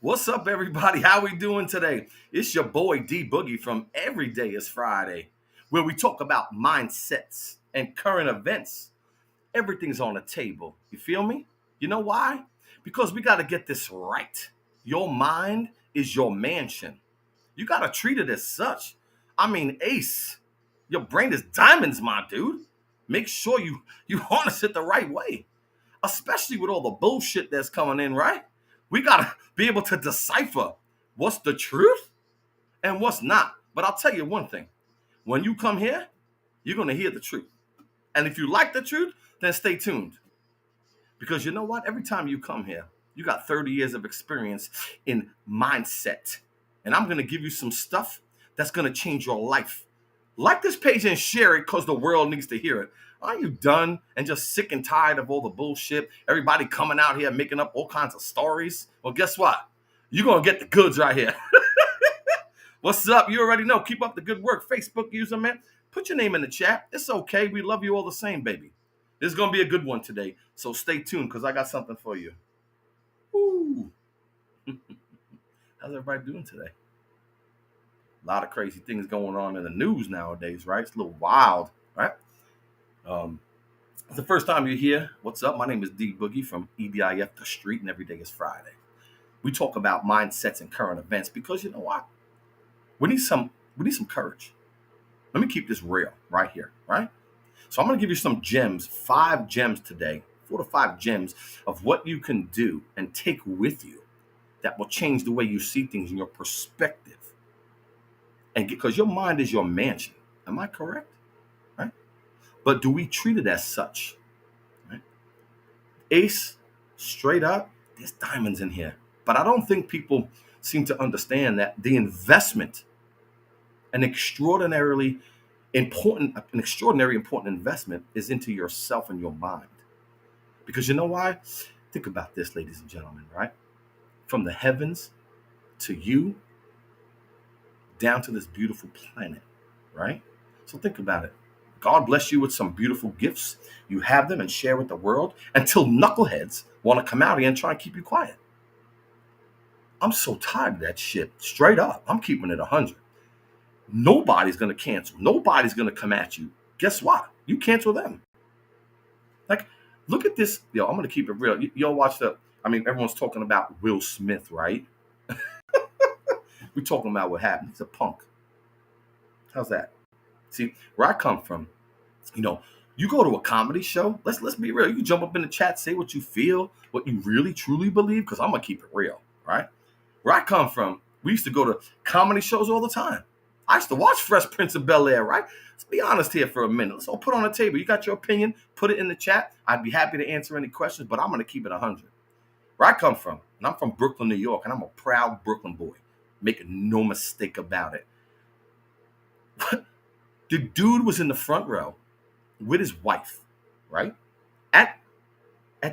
What's up, everybody? How we doing today? It's your boy D Boogie from Every Day is Friday, where we talk about mindsets and current events. Everything's on the table. You feel me? You know why? Because we got to get this right. Your mind is your mansion. You got to treat it as such. I mean, Ace, your brain is diamonds, my dude. Make sure you harness it the right way, especially with all the bullshit that's coming in, right? We gotta be able to decipher what's the truth and what's not. But I'll tell you one thing: when you come here, you're gonna hear the truth. And if you like the truth, then stay tuned. Because you know what? Every time you come here, you got 30 years of experience in mindset. And I'm gonna give you some stuff that's gonna change your life. Like this page and share it because the world needs to hear it. Are you done and just sick and tired of all the bullshit? Everybody coming out here making up all kinds of stories? Well, guess what? You're going to get the goods right here. What's up? You already know. Keep up the good work. Facebook user, man. Put your name in the chat. It's okay. We love you all the same, baby. This is going to be a good one today. So stay tuned because I got something for you. Woo. How's everybody doing today? A lot of crazy things going on in the news nowadays, right? It's a little wild, right? It's the first time you're here. What's up? My name is D Boogie from EDIF The Street, and every day is Friday. We talk about mindsets and current events because you know what? We need some courage. Let me keep this real right here, right? So I'm going to give you some gems, 5 gems today, 4 to 5 gems of what you can do and take with you that will change the way you see things and your perspective. And because your mind is your mansion. Am I correct? Right? But do we treat it as such? Right? Ace, straight up, there's diamonds in here. But I don't think people seem to understand that the investment, an extraordinary important investment is into yourself and your mind. Because you know why? Think about this, ladies and gentlemen, right? From the heavens to you, down to this beautiful planet, right? So think about it. God bless you with some beautiful gifts. You have them and share with the world until knuckleheads want to come out here and try and keep you quiet. I'm so tired of that shit. Straight up. I'm keeping it 100. Nobody's going to cancel. Nobody's going to come at you. Guess what? You cancel them. Like, look at this. Yo, I'm going to keep it real. Y'all watch everyone's talking about Will Smith, right? We're talking about what happened. He's a punk. How's that? See, where I come from, you go to a comedy show. Let's be real. You can jump up in the chat, say what you feel, what you really truly believe, because I'm gonna keep it real, right? Where I come from, we used to go to comedy shows all the time. I used to watch Fresh Prince of Bel-Air, right? Let's be honest here for a minute. Let's all put on the table. You got your opinion, put it in the chat. I'd be happy to answer any questions, but I'm gonna keep it 100. Where I come from, and I'm from Brooklyn, New York, and I'm a proud Brooklyn boy. Make no mistake about it. The dude was in the front row with his wife, right? At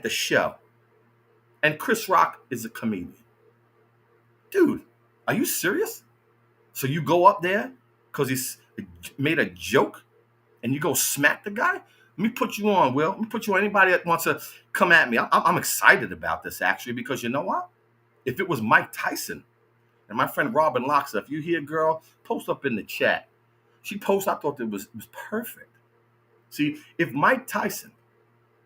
the show. And Chris Rock is a comedian. Dude, are you serious? So you go up there because he's made a joke and you go smack the guy? Let me put you on, Will. Let me put you on anybody that wants to come at me. I'm excited about this, actually, because you know what? If it was Mike Tyson and my friend Robin Loxa, if you hear, girl, post up in the chat. She posted, I thought it was perfect. See, if Mike Tyson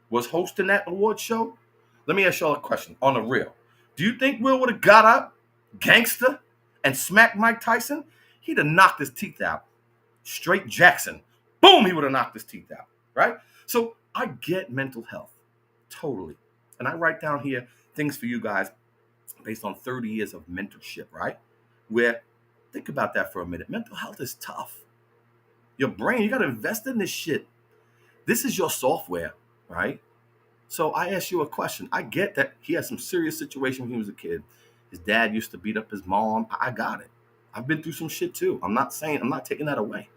was hosting that award show, let me ask y'all a question on the real. Do you think Will would have got up, gangster, and smacked Mike Tyson? He'd have knocked his teeth out. Straight Jackson. Boom, he would have knocked his teeth out, right? So I get mental health, totally. And I write down here things for you guys based on 30 years of mentorship, right? Where, think about that for a minute. Mental health is tough. Your brain, you got to invest in this shit. This is your software, right? So I ask you a question. I get that he had some serious situation when he was a kid. His dad used to beat up his mom. I got it. I've been through some shit too. I'm not taking that away.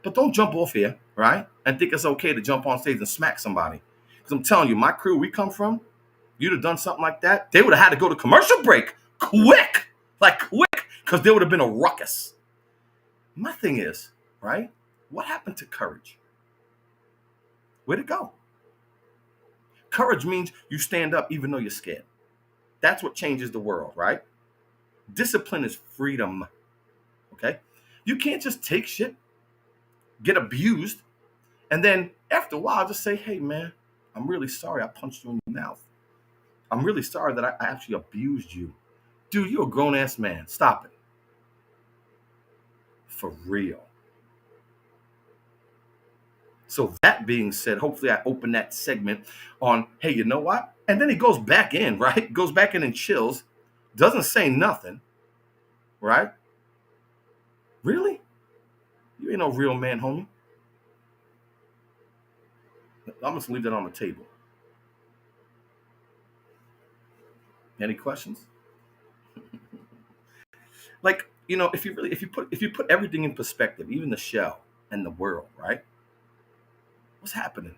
But don't jump off here, right? And think it's okay to jump on stage and smack somebody. Because I'm telling you, my crew we come from, you'd have done something like that, they would have had to go to commercial break quick, because there would have been a ruckus. My thing is, right? What happened to courage? Where'd it go? Courage means you stand up even though you're scared. That's what changes the world, right? Discipline is freedom. Okay? You can't just take shit, get abused, and then after a while just say, hey man, I'm really sorry I punched you in your mouth. I'm really sorry that I actually abused you. Dude, you're a grown ass man. Stop it. For real. So that being said, hopefully I open that segment on, hey, you know what? And then he goes back in, right? Goes back in and chills, doesn't say nothing, right? Really? You ain't no real man, homie. I'm just leave that on the table. Any questions? Like, if you put everything in perspective, even the show and the world, right? What's happening?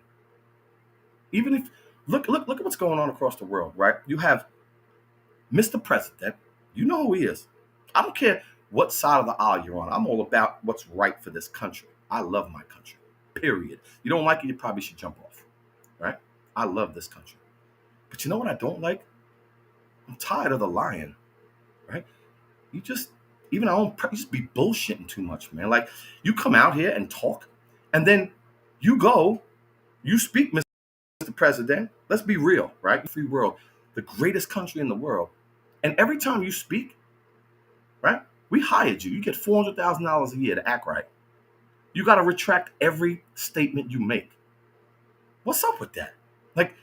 Even if look at what's going on across the world, right? You have Mr. President. You know who he is. I don't care what side of the aisle you're on. I'm all about what's right for this country. I love my country. Period. You don't like it, you probably should jump off. Right? I love this country. But you know what I don't like? I'm tired of the lying. Right? You just even our own you just be bullshitting too much, man. Like you come out here and talk, and then you go, you speak, Mr. President. Let's be real, right? Free world, the greatest country in the world. And every time you speak, right? We hired you. You get $400,000 a year to act right. You got to retract every statement you make. What's up with that? Like,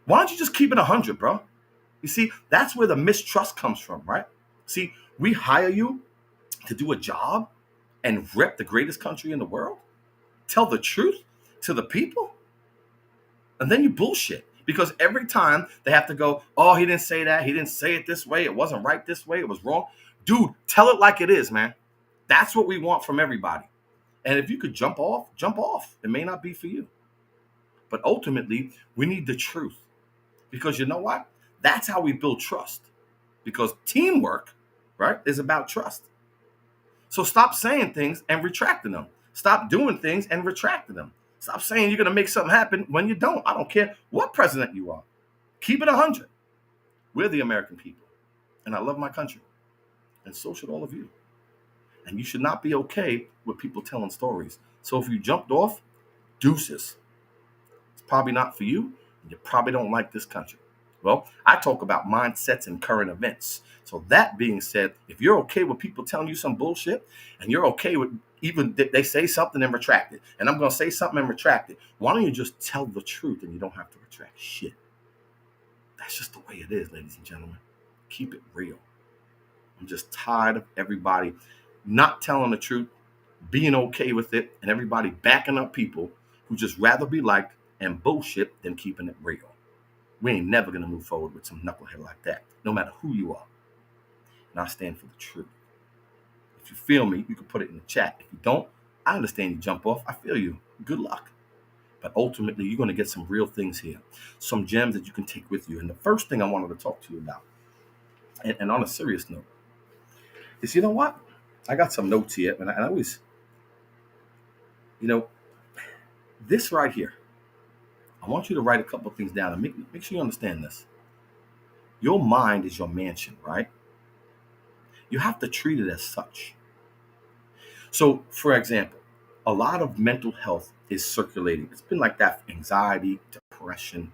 why don't you just keep it 100, bro? You see, that's where the mistrust comes from, right? See, we hire you to do a job and rep the greatest country in the world, tell the truth to the people, and then you bullshit. Because every time they have to go, oh, he didn't say that. He didn't say it this way. It wasn't right this way. It was wrong. Dude, tell it like it is, man. That's what we want from everybody. And if you could jump off, jump off. It may not be for you. But ultimately, we need the truth. Because you know what? That's how we build trust. Because teamwork, right, is about trust. So stop saying things and retracting them. Stop doing things and retracting them. Stop saying you're going to make something happen when you don't. I don't care what president you are. Keep it 100. We're the American people. And I love my country. And so should all of you. And you should not be okay with people telling stories. So if you jumped off, deuces. It's probably not for you. And you probably don't like this country. Well, I talk about mindsets and current events. So that being said, if you're okay with people telling you some bullshit, and you're okay with even they say something and retract it, and I'm going to say something and retract it, why don't you just tell the truth and you don't have to retract shit? That's just the way it is, ladies and gentlemen. Keep it real. I'm just tired of everybody not telling the truth, being okay with it, and everybody backing up people who just rather be liked and bullshit than keeping it real. We ain't never going to move forward with some knucklehead like that, no matter who you are. And I stand for the truth. If you feel me, you can put it in the chat. If you don't, I understand you jump off. I feel you. Good luck. But ultimately, you're going to get some real things here, some gems that you can take with you. And the first thing I wanted to talk to you about, and on a serious note, is you know what? I got some notes here, and I always, you know, this right here, I want you to write a couple of things down and make sure you understand this. Your mind is your mansion, right? You have to treat it as such. So, for example, a lot of mental health is circulating. It's been like that for anxiety, depression.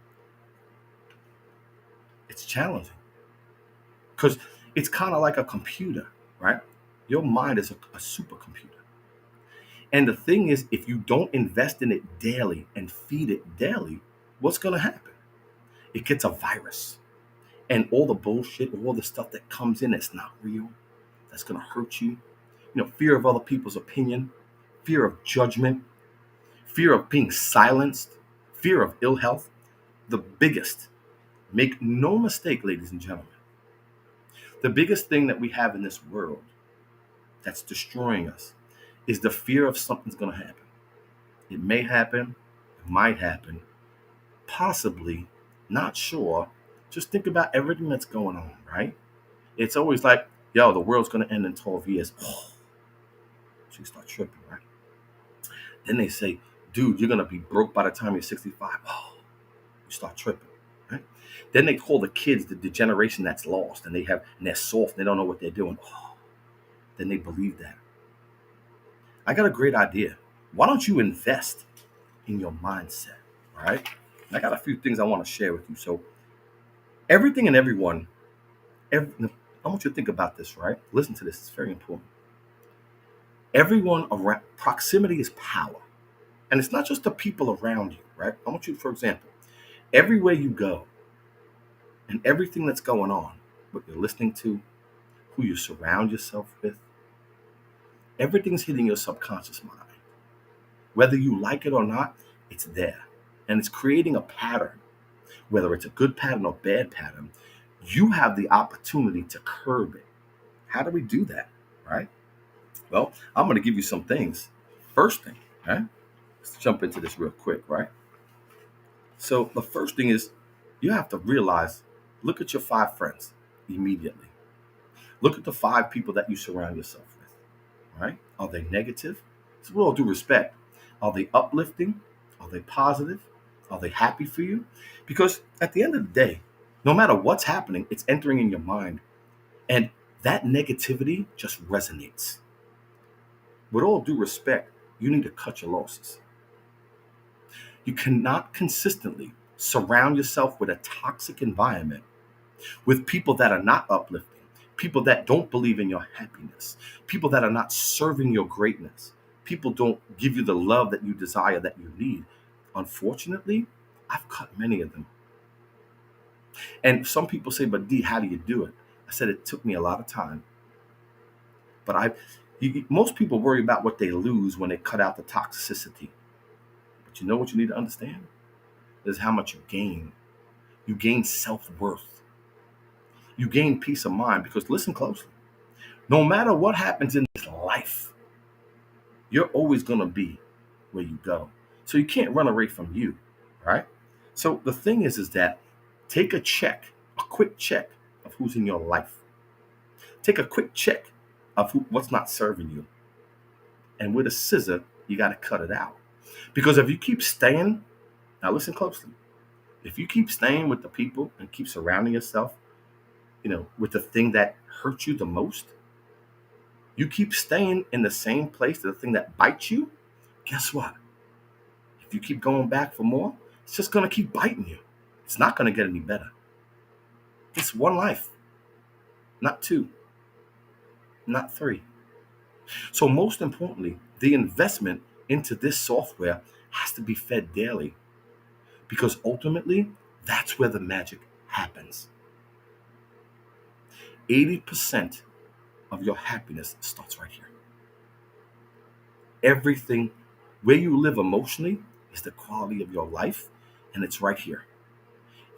It's challenging because it's kind of like a computer, right? Your mind is a supercomputer. And the thing is, if you don't invest in it daily and feed it daily, what's going to happen? It gets a virus. And all the bullshit, all the stuff that comes in that's not real, that's going to hurt you. Fear of other people's opinion, fear of judgment, fear of being silenced, fear of ill health. The biggest, make no mistake, ladies and gentlemen, the biggest thing that we have in this world that's destroying us is the fear of something's going to happen. It may happen, it might happen, possibly, not sure. Just think about everything that's going on, right? It's always like, yo, the world's going to end in 12 years. Oh, so you start tripping, right? Then they say, dude, you're going to be broke by the time you're 65. Oh, you start tripping. Right? Then they call the kids the generation that's lost, and they're soft, and they don't know what they're doing. Oh, then they believe that. I got a great idea. Why don't you invest in your mindset? All right. I got a few things I want to share with you. So everything and everyone, I want you to think about this, right? Listen to this. It's very important. Everyone around, proximity is power. And it's not just the people around you, right? I want you, for example, everywhere you go and everything that's going on, what you're listening to, who you surround yourself with, everything's hitting your subconscious mind. Whether you like it or not, it's there. And it's creating a pattern, whether it's a good pattern or bad pattern. You have the opportunity to curb it. How do we do that, right? Well, I'm going to give you some things. First thing, right? Let's jump into this real quick, right? So the first thing is you have to realize, look at your 5 friends immediately. Look at the 5 people that you surround yourself with, right? Are they negative? So with all due respect, are they uplifting? Are they positive? Are they happy for you? Because at the end of the day, no matter what's happening, it's entering in your mind. And that negativity just resonates. With all due respect, you need to cut your losses. You cannot consistently surround yourself with a toxic environment, with people that are not uplifting, people that don't believe in your happiness, people that are not serving your greatness, people don't give you the love that you desire, that you need. Unfortunately, I've cut many of them. And some people say, but D, how do you do it? I said, it took me a lot of time. But most people worry about what they lose when they cut out the toxicity. But you know what you need to understand? Is how much you gain. You gain self-worth. You gain peace of mind because listen closely. No matter what happens in this life, you're always going to be where you go. So you can't run away from you, right? So the thing is that take a quick check of who's in your life. Take a quick check of what's not serving you. And with a scissor, you got to cut it out. Because if you keep staying, now listen closely. If you keep staying with the people and keep surrounding yourself, with the thing that hurts you the most, you keep staying in the same place, the thing that bites you, guess what? If you keep going back for more, it's just going to keep biting you. It's not going to get any better. It's one life, not 2, not 3. So most importantly, the investment into this software has to be fed daily because ultimately, that's where the magic happens. 80% of your happiness starts right here. Everything, where you live emotionally, is the quality of your life, and it's right here.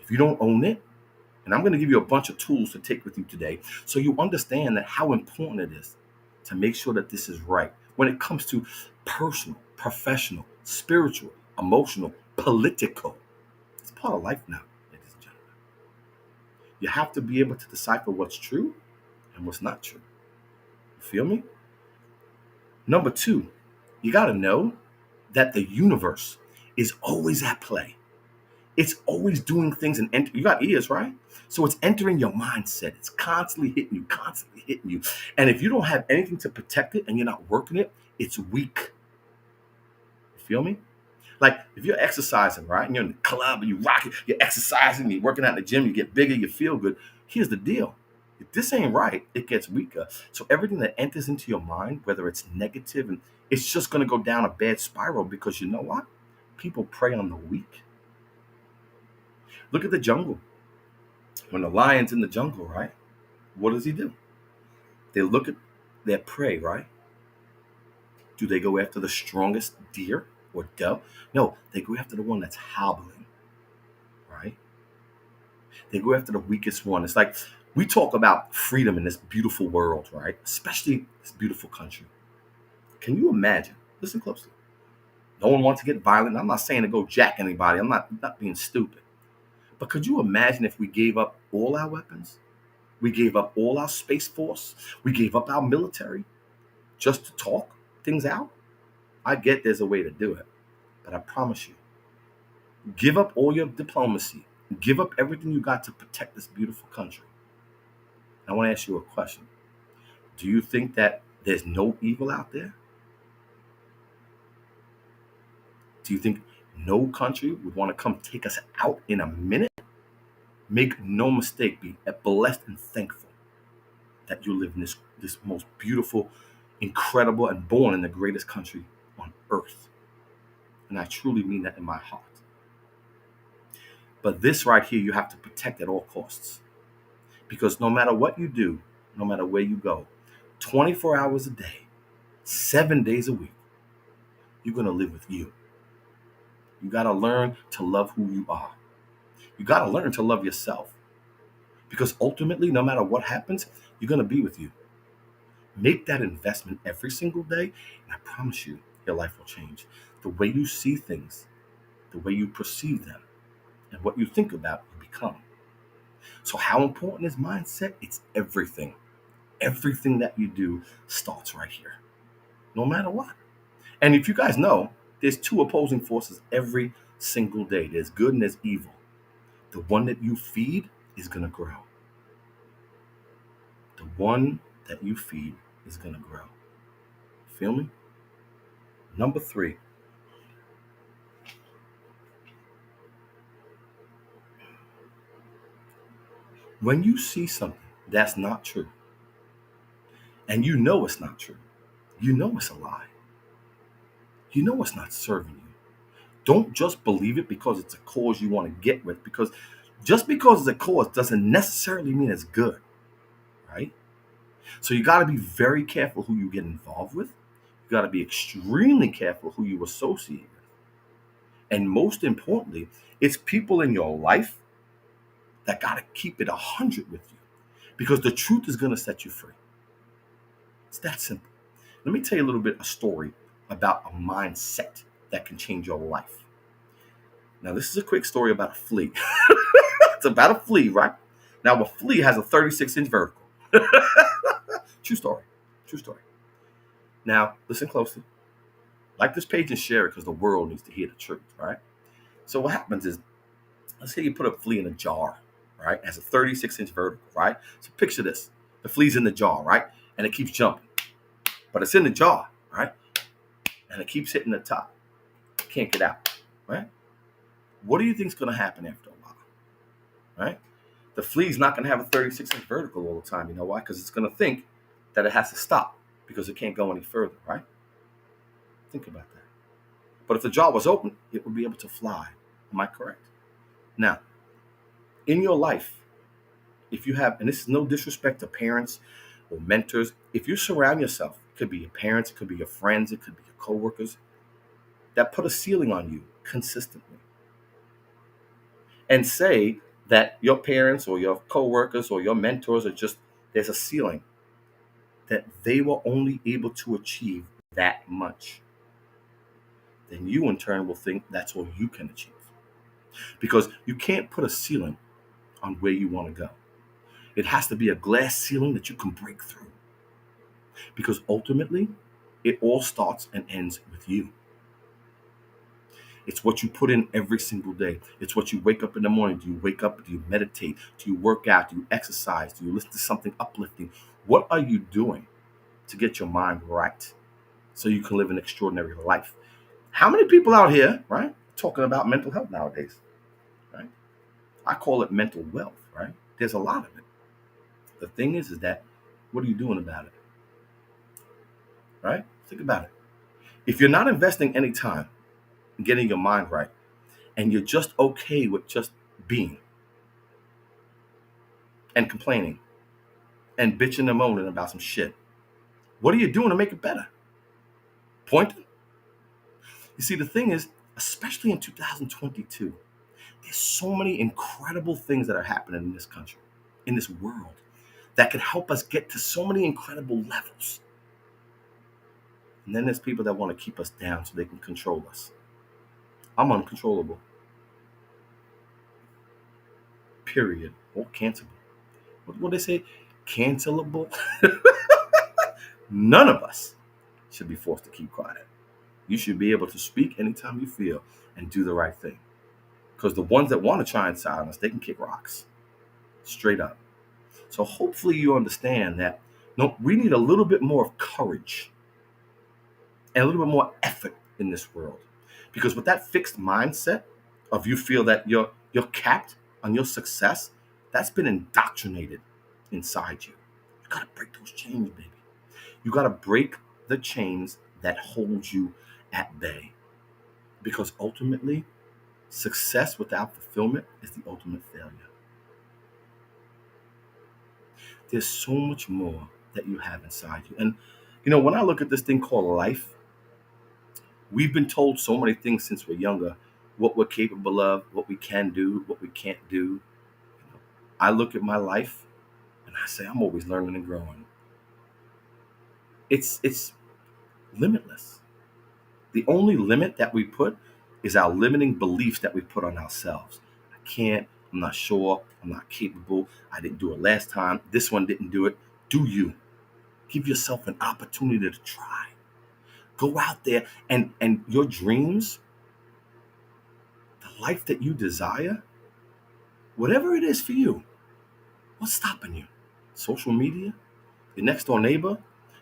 If you don't own it, and I'm going to give you a bunch of tools to take with you today so you understand that how important it is to make sure that this is right when it comes to personal, professional, spiritual, emotional, political. It's part of life now, ladies and gentlemen. You have to be able to decipher what's true and what's not true. You feel me? Number 2, you got to know that the universe is always at play. It's always doing things and you got ears, right? So it's entering your mindset. It's constantly hitting you, constantly hitting you. And if you don't have anything to protect it and you're not working it, it's weak. You feel me? Like if you're exercising, right? And you're in the club and you rock it, you're exercising, you're working out in the gym, you get bigger, you feel good. Here's the deal. If this ain't right, it gets weaker. So everything that enters into your mind, whether it's negative, and it's just going to go down a bad spiral because you know what? People prey on the weak. Look at the jungle. When the lion's in the jungle, right? What does he do? They look at their prey, right? Do they go after the strongest deer or dove? No, they go after the one that's hobbling, right? They go after the weakest one. It's like we talk about freedom in this beautiful world, right? Especially this beautiful country. Can you imagine? Listen closely. No one wants to get violent. I'm not saying to go jack anybody. I'm not being stupid. But could you imagine if we gave up all our weapons? We gave up all our Space Force. We gave up our military just to talk things out. I get there's a way to do it, but I promise you, give up all your diplomacy. Give up everything you got to protect this beautiful country. I want to ask you a question. Do you think that there's no evil out there? Do you think no country would want to come take us out in a minute? Make no mistake, be blessed and thankful that you live in this most beautiful, incredible, and born in the greatest country on earth. And I truly mean that in my heart. But this right here, you have to protect at all costs. Because no matter what you do, no matter where you go, 24 hours a day, 7 days a week, you're going to live with you. You got to learn to love who you are. You got to learn to love yourself. Because ultimately, no matter what happens, you're going to be with you. Make that investment every single day, and I promise you, your life will change. The way you see things, the way you perceive them, and what you think about, you become. So how important is mindset? It's everything. Everything that you do starts right here, no matter what. And if you guys know, there's two opposing forces every single day. There's good and there's evil. The one that you feed is going to grow. The one that you feed is going to grow. Feel me? Number 3. When you see something that's not true, and you know it's not true, you know it's a lie, you know it's not serving you, don't just believe it because it's a cause you want to get with, because just because it's a cause doesn't necessarily mean it's good, right? So you got to be very careful who you get involved with. You got to be extremely careful who you associate with. And most importantly, it's people in your life that got to keep it 100 with you, because the truth is going to set you free. It's that simple. Let me tell you a little bit a story about a mindset that can change your life. Now, this is a quick story about a flea. It's about a flea, right? Now, a flea has a 36-inch vertical. True story. True story. Now, listen closely. Like this page and share it because the world needs to hear the truth, right? So what happens is, let's say you put a flea in a jar, right? It has a 36-inch vertical, right? So picture this. The flea's in the jar, right? And it keeps jumping. But it's in the jar, right? And it keeps hitting the top. Can't get out, right? What do you think is going to happen after a while, right? The flea's not going to have a 36-inch vertical all the time. You know why? Because it's going to think that it has to stop because it can't go any further, right? Think about that. But if the jar was open, it would be able to fly. Am I correct? Now, in your life, if you have, and this is no disrespect to parents or mentors, if you surround yourself, it could be your parents, it could be your friends, it could be your coworkers, that put a ceiling on you consistently, and say that your parents or your coworkers or your mentors are just, there's a ceiling that they were only able to achieve that much, then you in turn will think that's all you can achieve. Because you can't put a ceiling on where you want to go. It has to be a glass ceiling that you can break through. Because ultimately, it all starts and ends with you. It's what you put in every single day. It's what you wake up in the morning. Do you wake up? Do you meditate? Do you work out? Do you exercise? Do you listen to something uplifting? What are you doing to get your mind right so you can live an extraordinary life? How many people out here, right, talking about mental health nowadays, right? I call it mental wealth, right? There's a lot of it. The thing is that what are you doing about it, right? Think about it. If you're not investing any time in getting your mind right, and you're just okay with just being and complaining and bitching and moaning about some shit, what are you doing to make it better? Pointing? You see, the thing is, especially in 2022, there's so many incredible things that are happening in this country, in this world, that can help us get to so many incredible levels. And then there's people that want to keep us down so they can control us. I'm uncontrollable. Period. Or cancelable. What they say? Cancelable? None of us should be forced to keep quiet. You should be able to speak anytime you feel and do the right thing. Because the ones that want to try and silence, they can kick rocks straight up. So hopefully you understand that no, we need a little bit more of courage and a little bit more effort in this world. Because with that fixed mindset of you feel that you're capped on your success, that's been indoctrinated inside you. You gotta break those chains, baby. You gotta break the chains that hold you at bay. Because ultimately, success without fulfillment is the ultimate failure. There's so much more that you have inside you. And when I look at this thing called life, we've been told so many things since we're younger, what we're capable of, what we can do, what we can't do. I look at my life and I say I'm always learning and growing. It's limitless. The only limit that we put is our limiting beliefs that we put on ourselves. I can't, I'm not sure, I'm not capable, I didn't do it last time, this one didn't do it. Do you? Give yourself an opportunity to try. Go out there and your dreams, the life that you desire, whatever it is for you, what's stopping you? Social media? Your next door neighbor?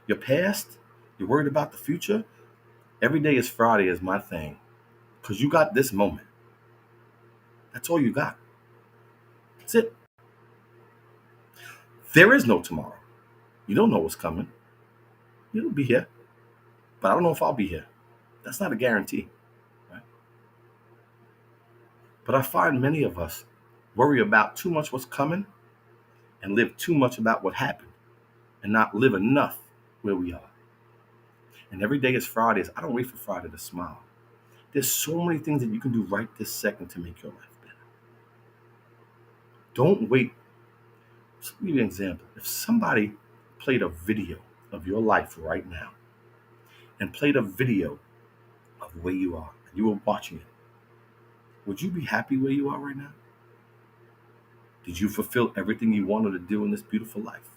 Your past? You're worried about the future? Every day is Friday is my thing. Because you got this moment. That's all you got. That's it. There is no tomorrow. You don't know what's coming. You'll be here. But I don't know if I'll be here. That's not a guarantee. Right? But I find many of us worry about too much what's coming and live too much about what happened and not live enough where we are. And every day is Fridays. I don't wait for Friday to smile. There's so many things that you can do right this second to make your life better. Don't wait. Let's give you an example. If somebody played a video of your life right now and played a video of where you are, and you were watching it, would you be happy where you are right now? Did you fulfill everything you wanted to do in this beautiful life?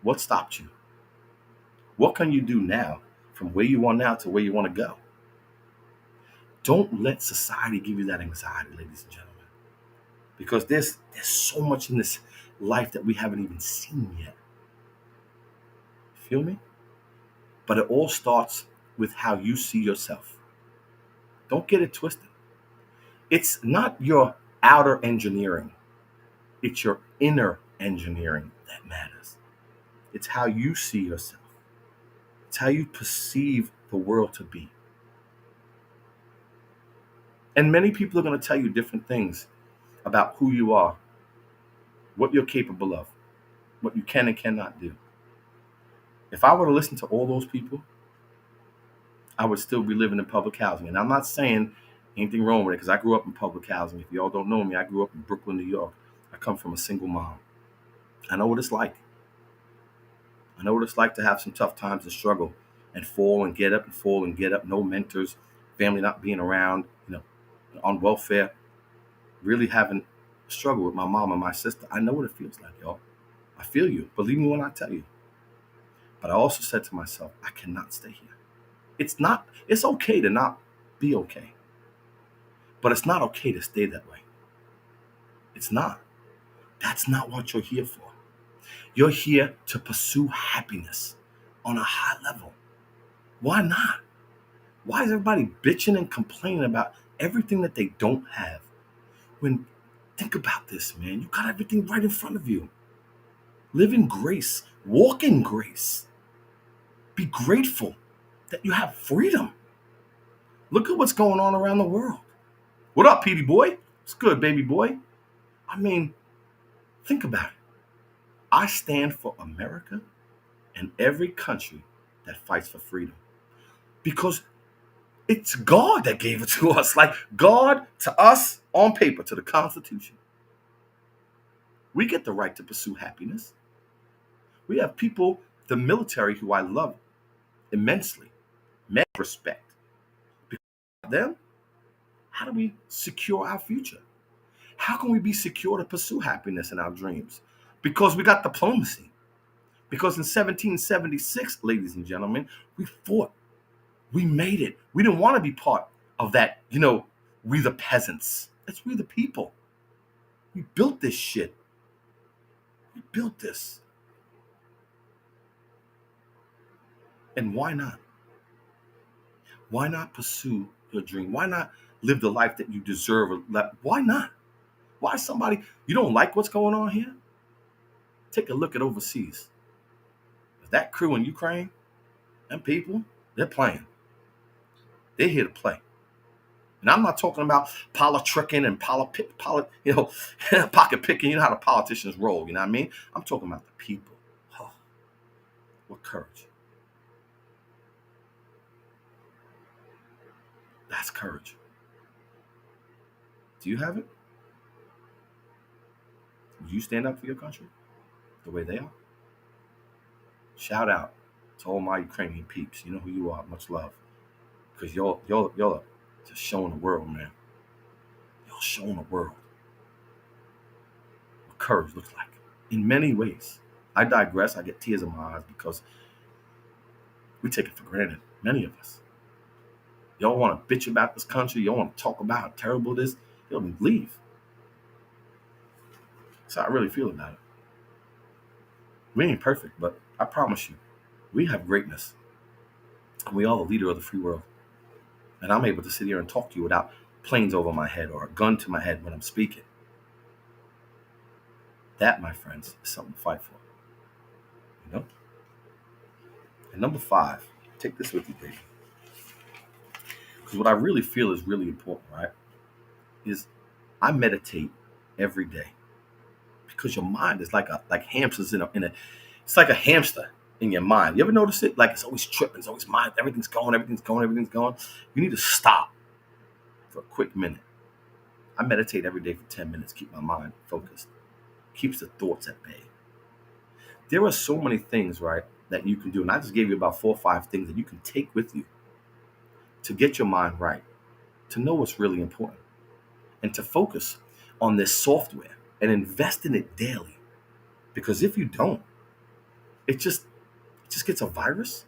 What stopped you? What can you do now from where you are now to where you want to go? Don't let society give you that anxiety, ladies and gentlemen. Because there's so much in this life that we haven't even seen yet. Feel me? But it all starts with how you see yourself. Don't get it twisted. It's not your outer engineering. It's your inner engineering that matters. It's how you see yourself. It's how you perceive the world to be. And many people are going to tell you different things about who you are, what you're capable of, what you can and cannot do. If I were to listen to all those people, I would still be living in public housing. And I'm not saying anything wrong with it because I grew up in public housing. If y'all don't know me, I grew up in Brooklyn, New York. I come from a single mom. I know what it's like. I know what it's like to have some tough times and struggle and fall and get up and fall and get up. No mentors, family not being around, on welfare, really having struggled with my mom and my sister. I know what it feels like, y'all. I feel you. Believe me when I tell you. But I also said to myself, I cannot stay here. It's okay to not be okay. But it's not okay to stay that way. It's not. That's not what you're here for. You're here to pursue happiness on a high level. Why not? Why is everybody bitching and complaining about everything that they don't have? When, think about this, man. You got everything right in front of you. Live in grace. Walk in grace. Be grateful that you have freedom. Look at what's going on around the world. What up, Petey boy? It's good, baby boy. I mean, think about it. I stand for America and every country that fights for freedom. Because it's God that gave it to us. Like God to us on paper, to the Constitution. We get the right to pursue happiness. We have people, the military, who I love immensely, mad respect. Because of them, how do we secure our future? How can we be secure to pursue happiness in our dreams? Because we got diplomacy. Because in 1776, ladies and gentlemen, we fought. We made it. We didn't want to be part of that, We the peasants. It's we the people. We built this shit. We built this. And why not? Why not pursue your dream? Why not live the life that you deserve? Why not? Why somebody, you don't like what's going on here? Take a look at overseas. That crew in Ukraine, them people, they're playing. They're here to play. And I'm not talking about politicking and pocket picking. You know how the politicians roll. You know what I mean? I'm talking about the people. Oh, what courage. That's courage. Do you have it? Would you stand up for your country the way they are? Shout out to all my Ukrainian peeps. You know who you are. Much love. Because you're just showing the world, man. You're showing the world what courage looks like in many ways. I digress. I get tears in my eyes because we take it for granted. Many of us. Y'all want to bitch about this country. Y'all want to talk about how terrible it is. Y'all leave. That's how I really feel about it. We ain't perfect, but I promise you, we have greatness. And we are the leader of the free world. And I'm able to sit here and talk to you without planes over my head or a gun to my head when I'm speaking. That, my friends, is something to fight for. You know? And number 5, take this with you, baby. Because what I really feel is really important, right? Is I meditate every day. Because your mind is like hamsters in a it's like a hamster in your mind. You ever notice it? Like it's always tripping, it's always mind, everything's going. You need to stop for a quick minute. I meditate every day for 10 minutes, keep my mind focused, keeps the thoughts at bay. There are so many things, right, that you can do. And I just gave you about 4 or 5 things that you can take with you to get your mind right, to know what's really important, and to focus on this software and invest in it daily. Because if you don't, it just gets a virus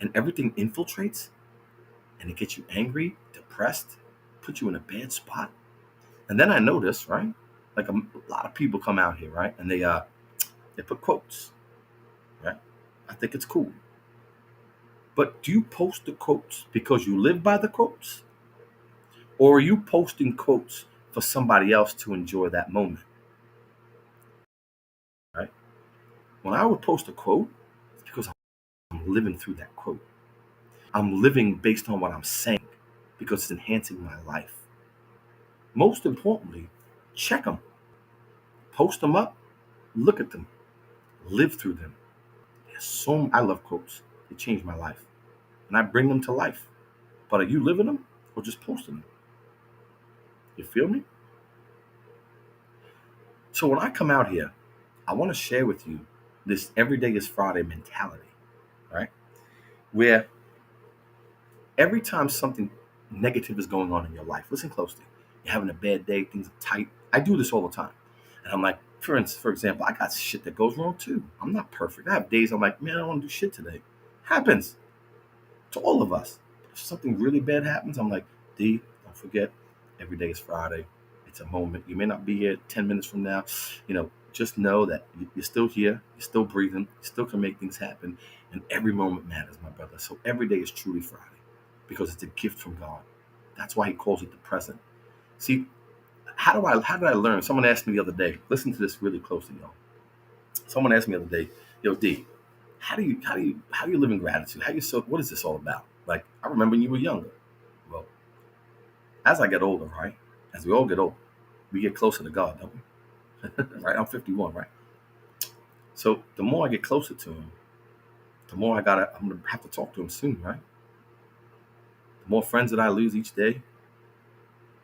and everything infiltrates and it gets you angry, depressed, puts you in a bad spot. And then I notice, right? Like a lot of people come out here, right? And they put quotes, right? I think it's cool. But do you post the quotes because you live by the quotes? Or are you posting quotes for somebody else to enjoy that moment? Right? When I would post a quote, it's because I'm living through that quote. I'm living based on what I'm saying because it's enhancing my life. Most importantly, check them, post them up, look at them, live through them. I love quotes. They changed my life, and I bring them to life. But are you living them or just posting them? You feel me? So when I come out here, I want to share with you this every day is Friday mentality, right? Where every time something negative is going on in your life, listen closely. You're having a bad day, things are tight. I do this all the time. And I'm like, for example, I got shit that goes wrong too. I'm not perfect. I have days I'm like, man, I don't want to do shit today. Happens to all of us. If something really bad happens, I'm like, D, don't forget, every day is Friday. It's a moment. You may not be here 10 minutes from now. Just know that you're still here. You're still breathing. You still can make things happen. And every moment matters, my brother. So every day is truly Friday because it's a gift from God. That's why he calls it the present. See, how did I learn? Someone asked me the other day, listen to this really closely, y'all. Someone asked me the other day, yo, D, how do you live in gratitude? What is this all about? Like, I remember when you were younger. Well, as I get older, right? As we all get older, we get closer to God, don't we? Right? I'm 51, right? So the more I get closer to him, the more I'm gonna have to talk to him soon, right? The more friends that I lose each day,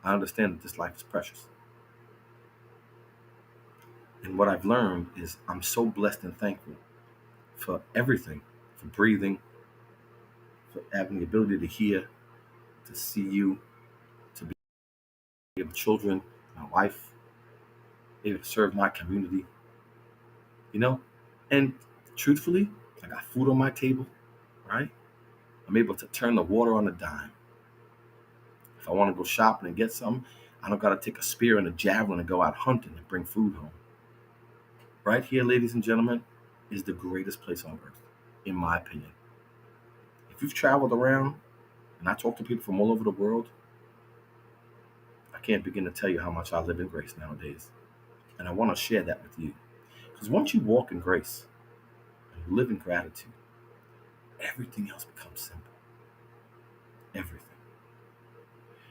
I understand that this life is precious. And what I've learned is I'm so blessed and thankful for everything, for breathing, for having the ability to hear, to see you, to be able to children, my wife, able to serve my community, you know? And truthfully, I got food on my table, right? I'm able to turn the water on a dime. If If I want to go shopping and get something, I don't got to take a spear and a javelin and go out hunting and bring food home. Right here, ladies and gentlemen, is the greatest place on earth, in my opinion. If you've traveled around, and I talk to people from all over the world, I can't begin to tell you how much I live in grace nowadays. And I want to share that with you. Because once you walk in grace and you live in gratitude, everything else becomes simple. Everything.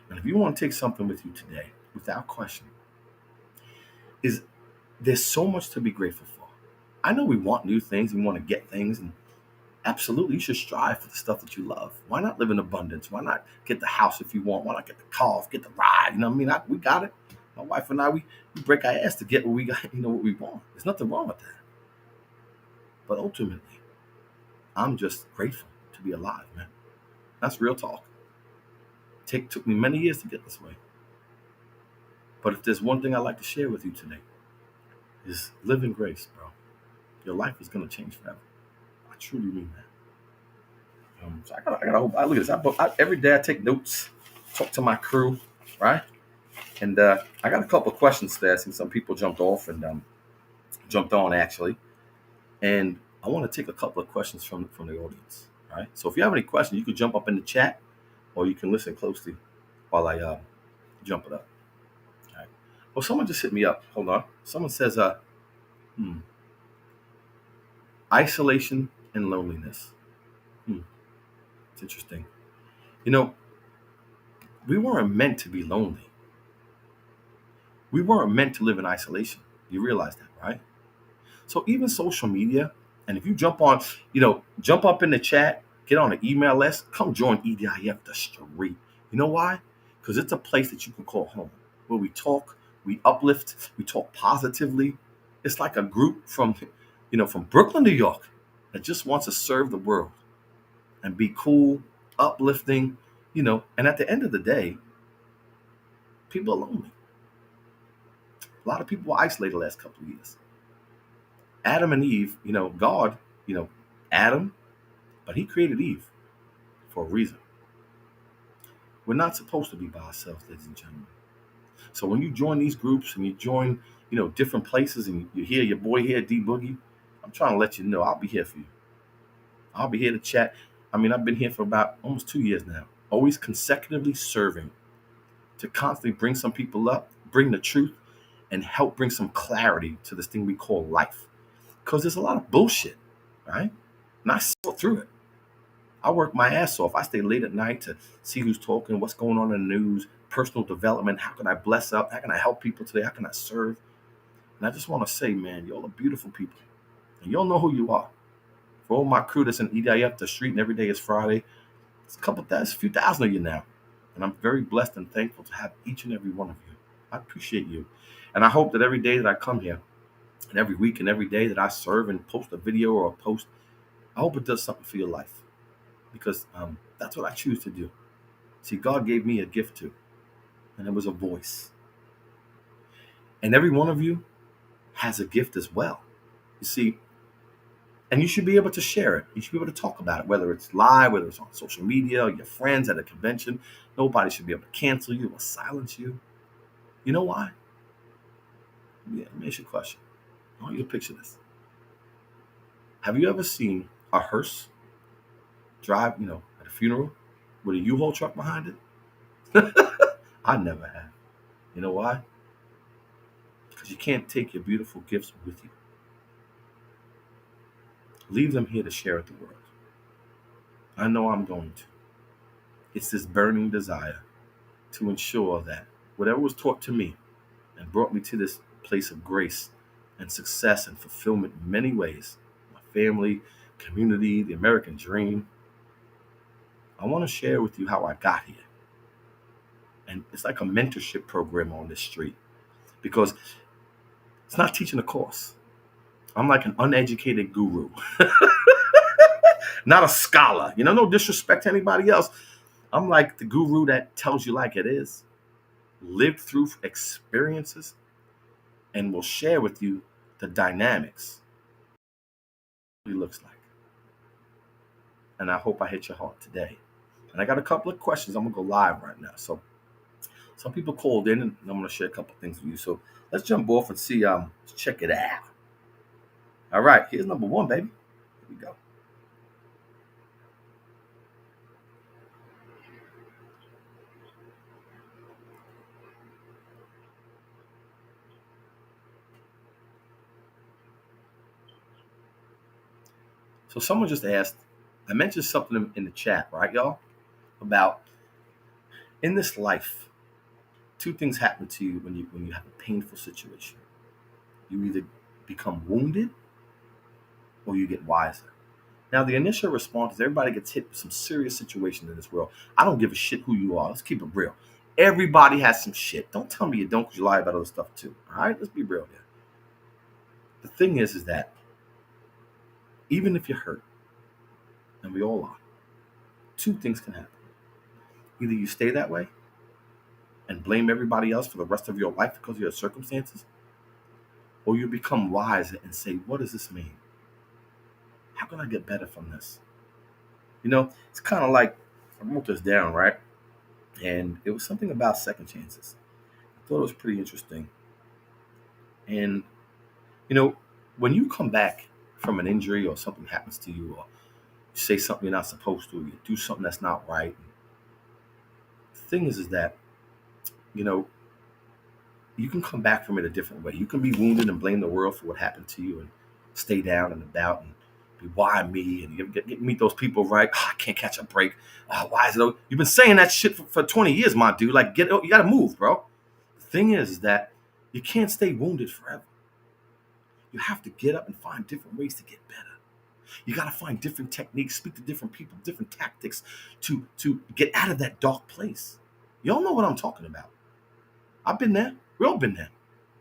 And if you want to take something with you today, without question, is there's so much to be grateful for. I know we want new things, we want to get things, and absolutely you should strive for the stuff that you love. Why not live in abundance? Why not get the house if you want? Why not get the car, get the ride? You know what I mean? We got it. My wife and I, we break our ass to get what we got, what we want. There's nothing wrong with that. But ultimately, I'm just grateful to be alive, man. That's real talk. Took me many years to get this way. But if there's one thing I'd like to share with you today, is live in grace, bro. Your life is going to change forever. I truly mean that. So I gotta hope. I look at this. Every day I take notes, talk to my crew, right? And I got a couple of questions to ask. And some people jumped off and jumped on actually. And I want to take a couple of questions from the audience, right? So if you have any questions, you can jump up in the chat, or you can listen closely while I jump it up. All right. Well, someone just hit me up. Hold on. Someone says, isolation and loneliness. It's interesting. We weren't meant to be lonely. We weren't meant to live in isolation. You realize that, right? So even social media, and if you jump up in the chat, get on an email list, come join EDIF the street. You know why? Because it's a place that you can call home, where we talk, we uplift, we talk positively. It's like a group from Brooklyn, New York, that just wants to serve the world and be cool, uplifting, and at the end of the day, people are lonely. A lot of people were isolated the last couple of years. Adam and Eve, God, Adam, but he created Eve for a reason. We're not supposed to be by ourselves, ladies and gentlemen. So when you join these groups and you join, different places and you hear your boy here, D Boogie, I'm trying to let you know I'll be here for you. I'll be here to chat. I mean, I've been here for about almost 2 years now, always consecutively serving to constantly bring some people up, bring the truth, and help bring some clarity to this thing we call life. Because there's a lot of bullshit, right? And I sort through it. I work my ass off. I stay late at night to see who's talking, what's going on in the news, personal development. How can I bless up? How can I help people today? How can I serve? And I just want to say, man, y'all are beautiful people. And y'all know who you are. For all my crew that's in EDIF, the street, and every day is Friday, it's a few thousand of you now. And I'm very blessed and thankful to have each and every one of you. I appreciate you. And I hope that every day that I come here, and every week and every day that I serve and post a video or a post, I hope it does something for your life. Because that's what I choose to do. See, God gave me a gift too. And it was a voice. And every one of you has a gift as well. You see, and you should be able to share it. You should be able to talk about it, whether it's live, whether it's on social media, or your friends at a convention. Nobody should be able to cancel you or silence you. You know why? Yeah, let me ask you a question. I want you to picture this. Have you ever seen a hearse drive, at a funeral with a U-Haul truck behind it? I never have. You know why? Because you can't take your beautiful gifts with you. Leave them here to share with the world. I know I'm going to. It's this burning desire to ensure that whatever was taught to me and brought me to this place of grace and success and fulfillment in many ways, my family, community, the American dream, I want to share with you how I got here. And it's like a mentorship program on this street, because it's not teaching a course. I'm like an uneducated guru, not a scholar. No disrespect to anybody else. I'm like the guru that tells you like it is, lived through experiences, and will share with you the dynamics it looks like. And I hope I hit your heart today. And I got a couple of questions. I'm going to go live right now. So Some people called in, and I'm going to share a couple things with you. So let's jump off and see. Let's check it out. All right, here's number one, baby. Here we go. So someone just asked. I mentioned something in the chat, right, y'all, about in this life, two things happen to you when you have a painful situation. You either become wounded or you get wiser. Now, the initial response is everybody gets hit with some serious situations in this world. I don't give a shit who you are. Let's keep it real. Everybody has some shit. Don't tell me you don't, because you lie about other stuff too. All right, let's be real here. The thing is that even if you're hurt, and we all are, two things can happen. Either you stay that way and blame everybody else for the rest of your life because of your circumstances, or you become wiser and say, what does this mean? How can I get better from this? It's kind of like I wrote this down, right? And it was something about second chances. I thought it was pretty interesting. And, you know, when you come back from an injury or something happens to you, or you say something you're not supposed to, or you do something that's not right, the thing is that, you know, you can come back from it a different way. You can be wounded and blame the world for what happened to you and stay down and about and be why me and you meet those people, right? I can't catch a break. Why is it? You've been saying that shit for 20 years, my dude. Like, you got to move, bro. The thing is that you can't stay wounded forever. You have to get up and find different ways to get better. You got to find different techniques, speak to different people, different tactics to get out of that dark place. Y'all know what I'm talking about. I've been there. We've all been there,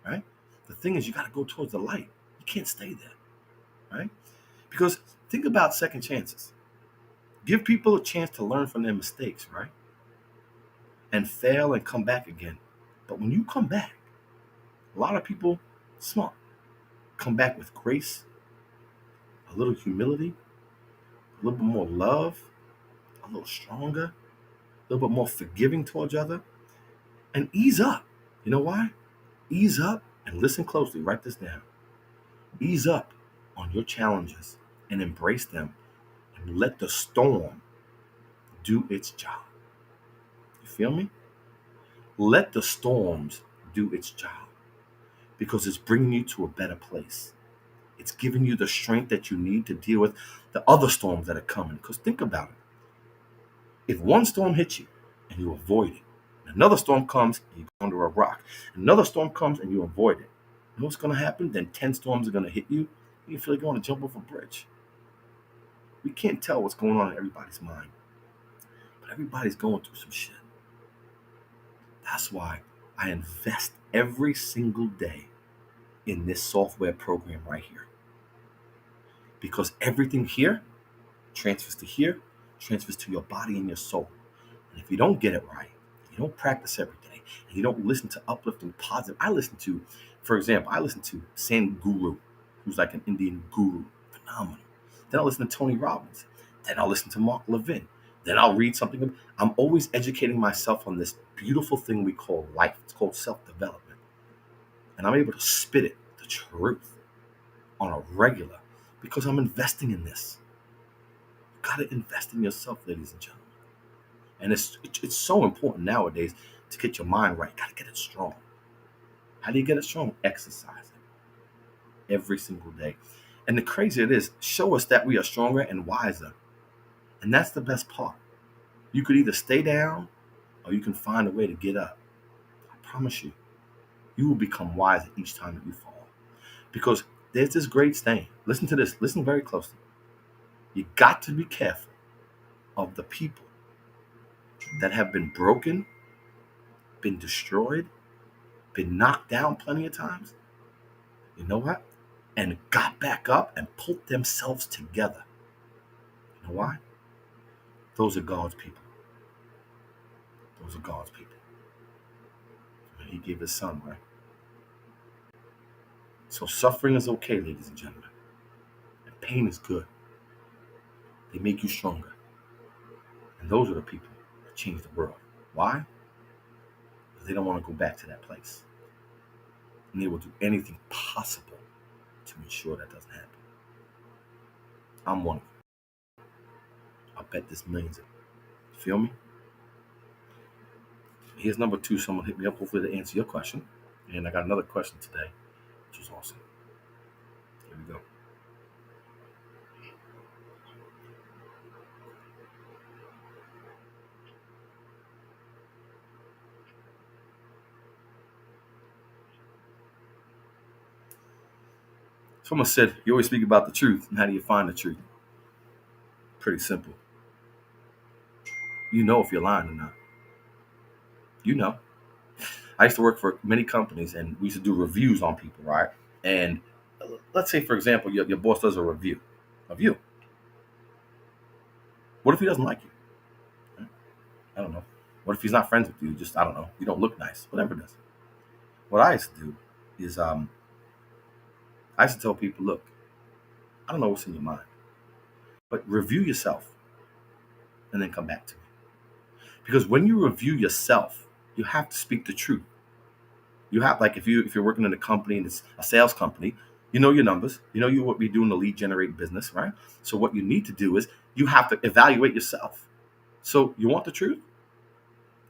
right? The thing is, you got to go towards the light. You can't stay there, right? Because think about second chances. Give people a chance to learn from their mistakes, right? And fail and come back again. But when you come back, a lot of people, smart, come back with grace, a little humility, a little bit more love, a little stronger, a little bit more forgiving towards each other, and ease up. You know why? Ease up and listen closely. Write this down. Ease up on your challenges and embrace them and let the storm do its job. You feel me? Let the storms do its job because it's bringing you to a better place. It's giving you the strength that you need to deal with the other storms that are coming. Because think about it. If one storm hits you and you avoid it, another storm comes and you go under a rock, another storm comes and you avoid it, you know what's going to happen? Then 10 storms are going to hit you and you feel like you want to jump off a bridge. We can't tell what's going on in everybody's mind, but everybody's going through some shit. That's why I invest every single day in this software program right here. Because everything here transfers to here, transfers to your body and your soul. And if you don't get it right, you don't practice every day, and you don't listen to uplifting positive. For example, I listen to Guru, who's like an Indian guru, phenomenal. Then I'll listen to Tony Robbins. Then I'll listen to Mark Levin. Then I'll read something. I'm always educating myself on this beautiful thing we call life. It's called self-development. And I'm able to spit it, the truth, on a regular because I'm investing in this. You gotta invest in yourself, ladies and gentlemen. And it's so important nowadays to get your mind right. You gotta get it strong. How do you get it strong? Exercise it every single day. And the crazier it is, show us that we are stronger and wiser. And that's the best part. You could either stay down or you can find a way to get up. I promise you, you will become wiser each time that you fall. Because there's this great saying. Listen to this. Listen very closely. You got to be careful of the people that have been broken, been destroyed, been knocked down plenty of times. You know what? And got back up and pulled themselves together. You know why? Those are God's people. Those are God's people. And He gave His Son, right? So suffering is okay, ladies and gentlemen. And pain is good. They make you stronger. And those are the people that change the world. Why? They don't want to go back to that place. And they will do anything possible to ensure that doesn't happen. I'm one of them. I bet this millions of them. Feel me? Here's number 2. Someone hit me up, hopefully to answer your question. And I got another question today, which was awesome. Here we go. Someone said, you always speak about the truth. And how do you find the truth? Pretty simple. You know if you're lying or not. You know. I used to work for many companies, and we used to do reviews on people, right? And let's say, for example, your boss does a review of you. What if he doesn't like you? I don't know. What if he's not friends with you? Just, I don't know. You don't look nice. Whatever it is. What I used to do is I used to tell people, look, I don't know what's in your mind, but review yourself and then come back to me. Because when you review yourself, you have to speak the truth. You have, like, if you're working in a company and it's a sales company, you know your numbers, you know you what we do in the lead generate business, right? So what you need to do is you have to evaluate yourself. So you want the truth?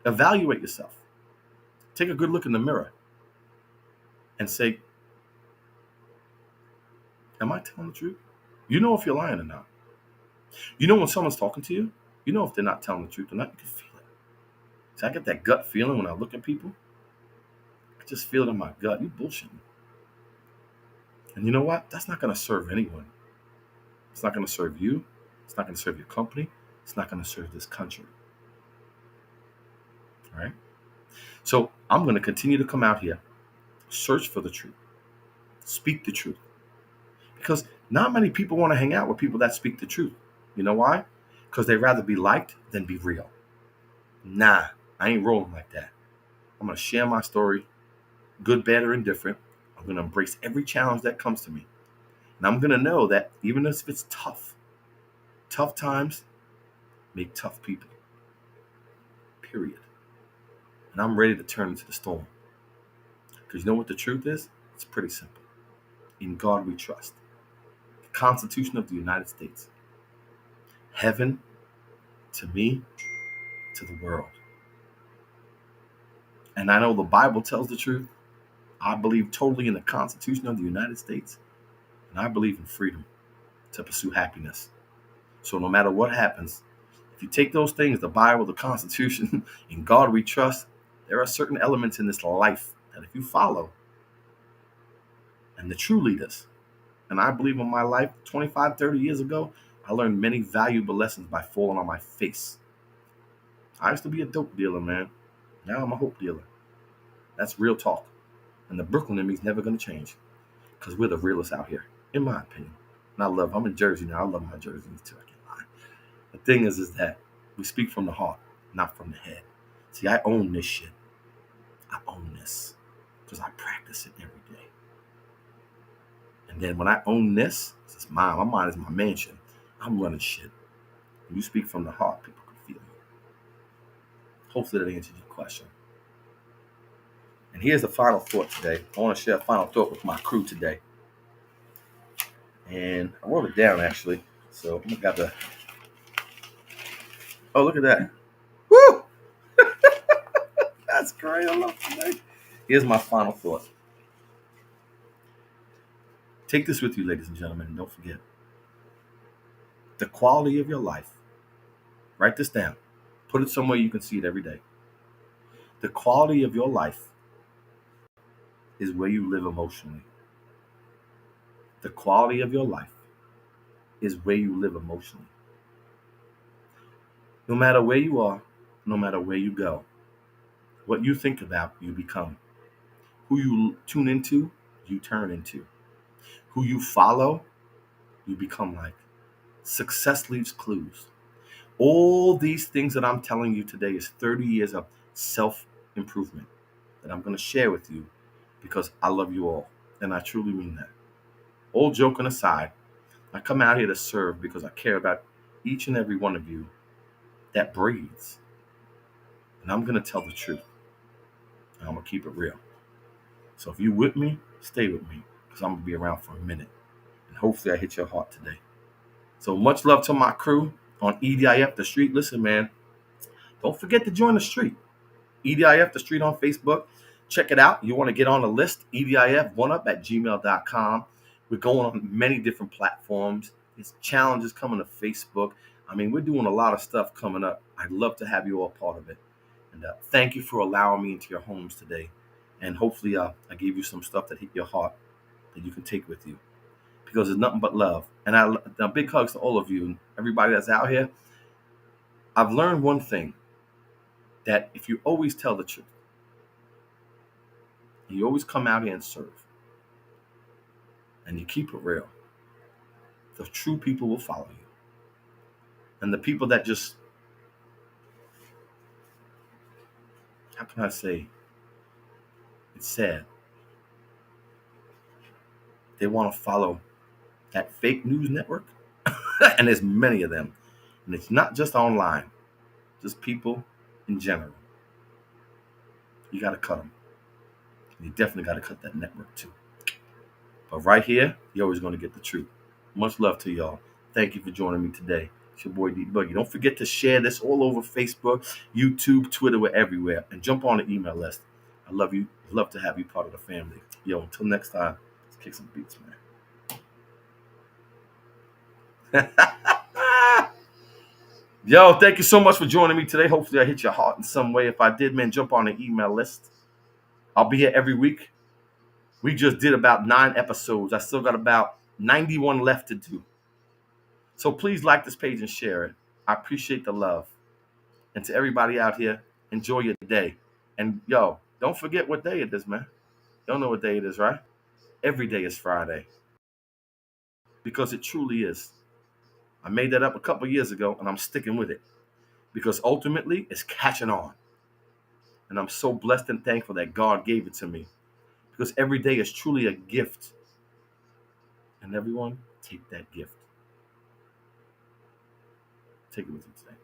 Evaluate yourself. Take a good look in the mirror and say, am I telling the truth? You know if you're lying or not. You know when someone's talking to you, you know if they're not telling the truth or not. You can feel it. So I get that gut feeling when I look at people. I just feel it in my gut. You bullshitting. And you know what? That's not going to serve anyone. It's not going to serve you. It's not going to serve your company. It's not going to serve this country. All right? So I'm going to continue to come out here, search for the truth, speak the truth. Because not many people want to hang out with people that speak the truth. You know why? Because they'd rather be liked than be real. Nah, I ain't rolling like that. I'm going to share my story, good, bad, or indifferent. I'm going to embrace every challenge that comes to me. And I'm going to know that even if it's tough times make tough people. Period. And I'm ready to turn into the storm. Because you know what the truth is? It's pretty simple. In God we trust. The Constitution of the United States. Heaven to me, to the world. And I know the Bible tells the truth. I believe totally in the Constitution of the United States. And I believe in freedom to pursue happiness. So no matter what happens, if you take those things, the Bible, the Constitution, in God we trust, there are certain elements in this life that if you follow, and the true leaders, and I believe in my life 25, 30 years ago, I learned many valuable lessons by falling on my face. I used to be a dope dealer, man. Now I'm a hope dealer. That's real talk. And the Brooklyn in me is never going to change because we're the realest out here, in my opinion. And I'm in Jersey now. I love my jerseys too. I can't lie. The thing is that we speak from the heart, not from the head. See, I own this shit. I own this because I practice it every day. And then when I own this, it's mine. My mind is my mansion. I'm running shit. When you speak from the heart, people can feel you. Hopefully that answers your question. And here's the final thought today. I want to share a final thought with my crew today. And I wrote it down, actually. So I got the... Oh, look at that. Woo! That's great. I love today. Here's my final thought. Take this with you, ladies and gentlemen, and don't forget. The quality of your life. Write this down. Put it somewhere you can see it every day. The quality of your life is where you live emotionally. The quality of your life is where you live emotionally. No matter where you are, no matter where you go, what you think about, you become. Who you tune into, you turn into. Who you follow, you become like. Success leaves clues. All these things that I'm telling you today is 30 years of self-improvement that I'm going to share with you because I love you all. And I truly mean that. All joking aside, I come out here to serve because I care about each and every one of you that breathes. And I'm going to tell the truth. and I'm going to keep it real. So if you with me, stay with me because I'm going to be around for a minute. And hopefully I hit your heart today. So much love to my crew on EDIF The Street. Listen, man, don't forget to join the street. EDIF The Street on Facebook. Check it out. You want to get on the list, edif1up@gmail.com. We're going on many different platforms. There's challenges coming to Facebook. I mean, we're doing a lot of stuff coming up. I'd love to have you all part of it. And thank you for allowing me into your homes today. And hopefully I gave you some stuff that hit your heart that you can take with you. Because it's nothing but love. And a big hugs to all of you and everybody that's out here. I've learned one thing, that if you always tell the truth, you always come out here and serve, and you keep it real, the true people will follow you. And the people that just, how can I say, it's sad, they want to follow that fake news network. And there's many of them. And it's not just online, just people in general. You got to cut them. You definitely got to cut that network too. But right here, you're always going to get the truth. Much love to y'all. Thank you for joining me today. It's your boy D Boogie. Don't forget to share this all over Facebook, YouTube, Twitter, we're everywhere. And jump on the email list. I love you. Love to have you part of the family. Yo, until next time, let's kick some beats, man. Yo, thank you so much for joining me today. Hopefully I hit your heart in some way. If I did, man, jump on the email list. I'll be here every week. We just did about 9 episodes. I still got about 91 left to do. So please like this page and share it. I appreciate the love. And to everybody out here, enjoy your day. And yo, don't forget what day it is, man. Y'all know what day it is, right? Every day is Friday. Because it truly is. I made that up a couple years ago, and I'm sticking with it. Because ultimately, it's catching on. And I'm so blessed and thankful that God gave it to me. Because every day is truly a gift. And everyone, take that gift. Take it with you today.